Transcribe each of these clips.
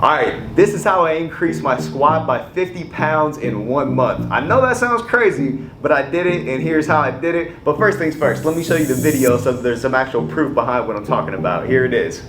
Alright, this is how I increased my squat by 50 pounds in 1 month. I know that sounds crazy, but I did it, and here's how I did it. But first things first, let me show you the video so that there's some actual proof behind what I'm talking about. Here it is.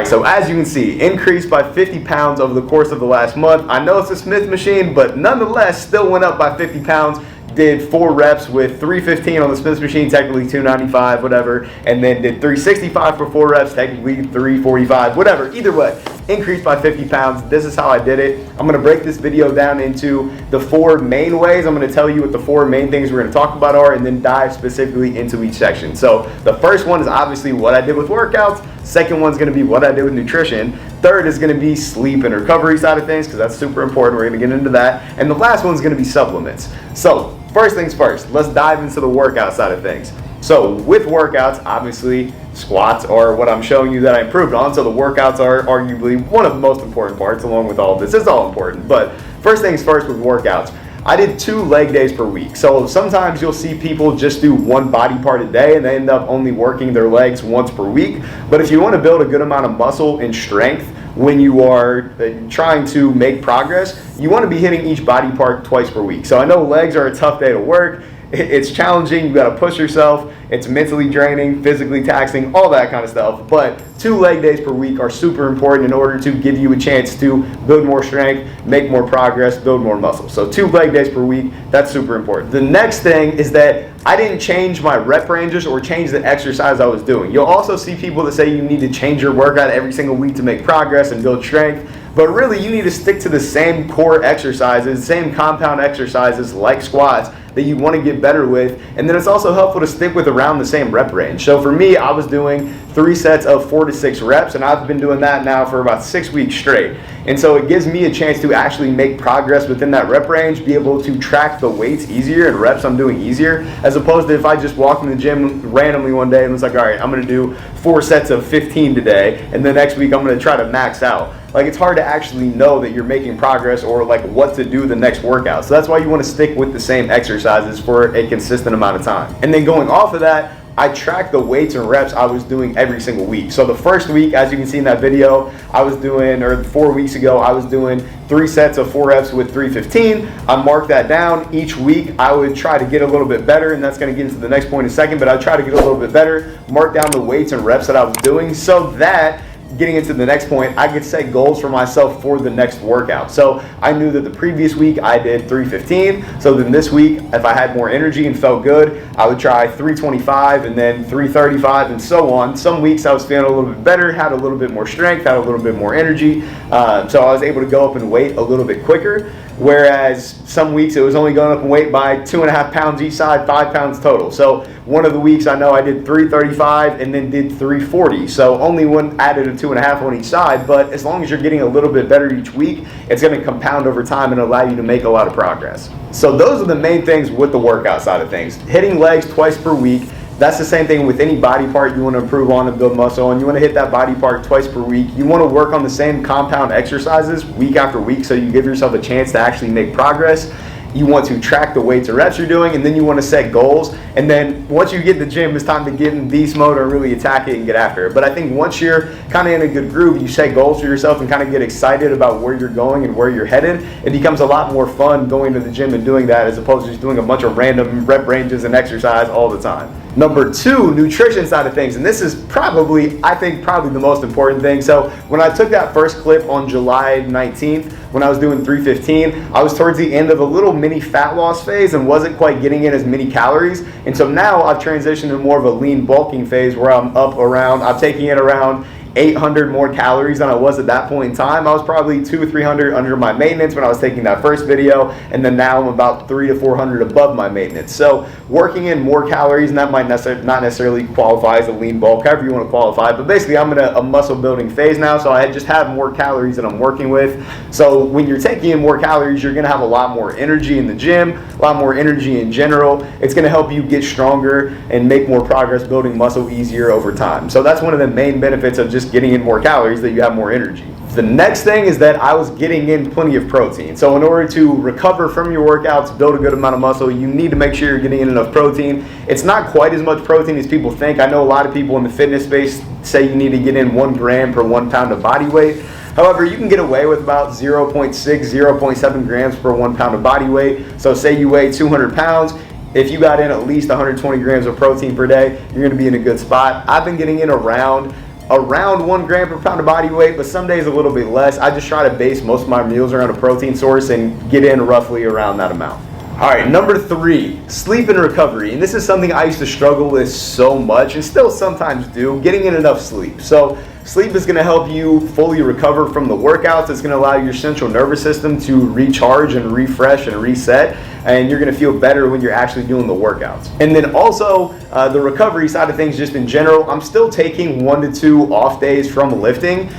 So as you can see, increased by 50 pounds over the course of the last month. I know it's a Smith machine, but nonetheless, still went up by 50 pounds. Did 4 reps with 315 on the Smith machine, technically 295, whatever, and then did 365 for 4 reps, technically 345, whatever. Either way, increased by 50 pounds. This is how I did it. I'm gonna break this video down into the 4 main ways. I'm gonna tell you what the 4 main things we're gonna talk about are, and then dive specifically into each section. So the first one is obviously what I did with workouts. Second one's gonna be what I did with nutrition. Third is gonna be sleep and recovery side of things, because that's super important. We're gonna get into that. And the last one's gonna be supplements. So first things first, let's dive into the workout side of things. So with workouts, obviously squats are what I'm showing you that I improved on. So the workouts are arguably one of the most important parts, along with all of this. It's all important, but first things first with workouts. I did 2 leg days per week. So sometimes you'll see people just do 1 body part a day and they end up only working their legs once per week. But if you want to build a good amount of muscle and strength when you are trying to make progress, you want to be hitting each body part twice per week. So I know legs are a tough day to work. It's challenging, you gotta push yourself, it's mentally draining, physically taxing, all that kind of stuff. But 2 leg days per week are super important in order to give you a chance to build more strength, make more progress, build more muscle. So 2 leg days per week, that's super important. The next thing is that I didn't change my rep ranges or change the exercise I was doing. You'll also see people that say you need to change your workout every single week to make progress and build strength. But really, you need to stick to the same core exercises, same compound exercises like squats that you want to get better with. And then it's also helpful to stick with around the same rep range. So for me, I was doing 3 sets of 4 to 6 reps, and I've been doing that now for about 6 weeks straight. And so it gives me a chance to actually make progress within that rep range, be able to track the weights easier and reps I'm doing easier, as opposed to if I just walked in the gym randomly one day and was like, all right, I'm going to do 4 sets of 15 today, and the next week I'm going to try to max out. Like, it's hard to actually know that you're making progress or like what to do the next workout. So that's why you want to stick with the same exercises for a consistent amount of time. And then going off of that, I tracked the weights and reps I was doing every single week. So the first week, as you can see in that video, I was doing, or 4 weeks ago, I was doing 3 sets of 4 reps with 315. I marked that down. Each week, I would try to get a little bit better, and that's going to get into the next point in a second, but I'd try to get a little bit better, mark down the weights and reps that I was doing so that getting into the next point, I could set goals for myself for the next workout. So I knew that the previous week I did 315. So then this week, if I had more energy and felt good, I would try 325 and then 335 and so on. Some weeks I was feeling a little bit better, had a little bit more strength, had a little bit more energy. So I was able to go up in weight a little bit quicker. Whereas some weeks it was only going up in weight by 2.5 pounds each side, 5 pounds total. So one of the weeks I know I did 335 and then did 340. So only one added a 2.5 on each side, but as long as you're getting a little bit better each week, it's going to compound over time and allow you to make a lot of progress. So those are the main things with the workout side of things. Hitting legs twice per week. That's the same thing with any body part you want to improve on and build muscle on. You want to hit that body part twice per week. You want to work on the same compound exercises week after week so you give yourself a chance to actually make progress. You want to track the weights or reps you're doing, and then you want to set goals. And then once you get in the gym, it's time to get in beast mode and really attack it and get after it. But I think once you're kind of in a good groove, you set goals for yourself and kind of get excited about where you're going and where you're headed. It becomes a lot more fun going to the gym and doing that as opposed to just doing a bunch of random rep ranges and exercise all the time. Number 2, nutrition side of things. And this is probably, I think, the most important thing. So when I took that first clip on July 19th, when I was doing 315, I was towards the end of a little mini fat loss phase and wasn't quite getting in as many calories. And so now I've transitioned to more of a lean bulking phase where I'm taking it around 800 more calories than I was at that point in time. I was probably 200 or 300 under my maintenance when I was taking that first video, and then now I'm about 300 to 400 above my maintenance. So working in more calories, and that might not necessarily qualify as a lean bulk, however you want to qualify, but basically I'm in a muscle building phase now, so I just have more calories that I'm working with. So when you're taking in more calories, you're going to have a lot more energy in the gym, a lot more energy in general. It's going to help you get stronger and make more progress building muscle easier over time. So that's one of the main benefits of just getting in more calories, that you have more energy. The next thing is that I was getting in plenty of protein. So in order to recover from your workouts, build a good amount of muscle, you need to make sure you're getting in enough protein. It's not quite as much protein as people think. I know a lot of people in the fitness space say you need to get in 1 gram per 1 pound of body weight. However, you can get away with about 0.6, 0.7 grams per 1 pound of body weight. So say you weigh 200 pounds, if you got in at least 120 grams of protein per day, you're going to be in a good spot. I've been getting in around 1 gram per pound of body weight, but some days a little bit less. I just try to base most of my meals around a protein source and get in roughly around that amount. All right, number 3, sleep and recovery. And this is something I used to struggle with so much, and still sometimes do, getting in enough sleep. So sleep is going to help you fully recover from the workouts. It's going to allow your central nervous system to recharge and refresh and reset, and you're going to feel better when you're actually doing the workouts. And then also the recovery side of things, just in general, I'm still taking 1 to 2 off days from lifting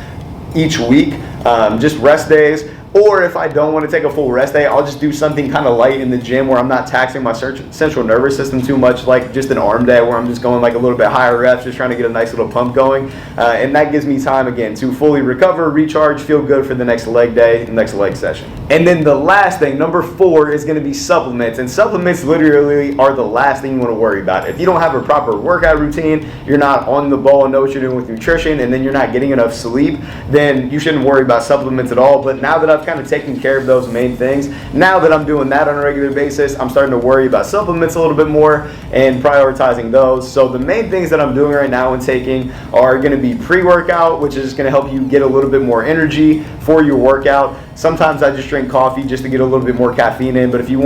each week, just rest days. Or if I don't want to take a full rest day, I'll just do something kind of light in the gym where I'm not taxing my central nervous system too much, like just an arm day where I'm just going like a little bit higher reps, just trying to get a nice little pump going. And that gives me time, again, to fully recover, recharge, feel good for the next leg day, next leg session. And then the last thing, number 4, is going to be supplements. And supplements literally are the last thing you want to worry about. If you don't have a proper workout routine, you're not on the ball and know what you're doing with nutrition, and then you're not getting enough sleep, then you shouldn't worry about supplements at all. But now that I've kind of taken care of those main things, now that I'm doing that on a regular basis, I'm starting to worry about supplements a little bit more and prioritizing those. So the main things that I'm doing right now and taking are going to be pre-workout, which is going to help you get a little bit more energy for your workout. Sometimes I just drink coffee just to get a little bit more caffeine in, but if you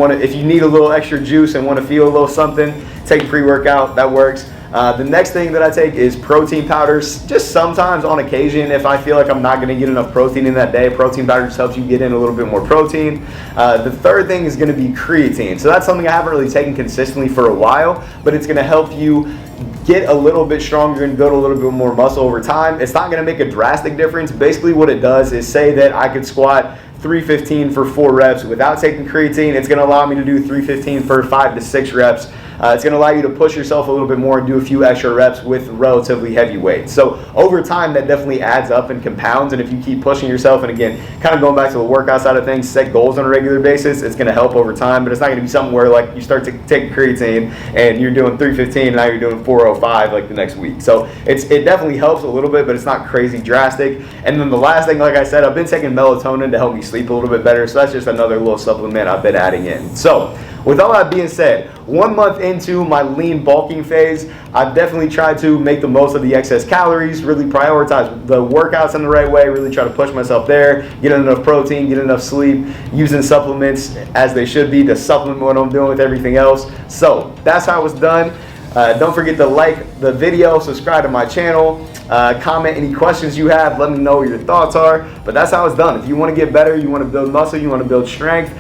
need a little extra juice and want to feel a little something, take pre-workout, that works. The next thing that I take is protein powders. Just sometimes on occasion, if I feel like I'm not going to get enough protein in that day, protein powder just helps you get in a little bit more protein. The third thing is going to be creatine. So that's something I haven't really taken consistently for a while, but it's going to help you get a little bit stronger and build a little bit more muscle over time. It's not going to make a drastic difference. Basically what it does is, say that I could squat 315 for 4 reps without taking creatine. It's going to allow me to do 315 for 5 to 6 reps. It's going to allow you to push yourself a little bit more and do a few extra reps with relatively heavy weights. So over time, that definitely adds up and compounds. And if you keep pushing yourself, and again, kind of going back to the workout side of things, set goals on a regular basis, it's going to help over time. But it's not going to be something where like you start to take creatine and you're doing 315 and now you're doing 405 like the next week. So it definitely helps a little bit, but it's not crazy drastic. And then the last thing, like I said, I've been taking melatonin to help me sleep a little bit better. So that's just another little supplement I've been adding in. So with all that being said, 1 month into my lean bulking phase, I've definitely tried to make the most of the excess calories, really prioritize the workouts in the right way, really try to push myself there, get enough protein, get enough sleep, using supplements as they should be to supplement what I'm doing with everything else. So that's how it's done. Don't forget to like the video, subscribe to my channel, comment any questions you have, let me know what your thoughts are. But that's how it's done. If you want to get better, you want to build muscle, you want to build strength,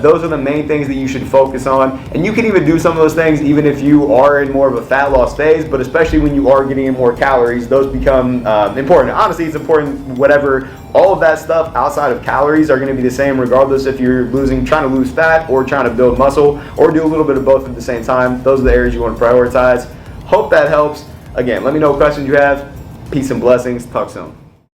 those are the main things that you should focus on. And you can even do some of those things even if you are in more of a fat loss phase, but especially when you are getting in more calories, those become important. Honestly, it's important whatever. All of that stuff outside of calories are going to be the same regardless if you're trying to lose fat or trying to build muscle, or do a little bit of both at the same time. Those are the areas you want to prioritize. Hope that helps. Again, let me know what questions you have. Peace and blessings. Talk soon.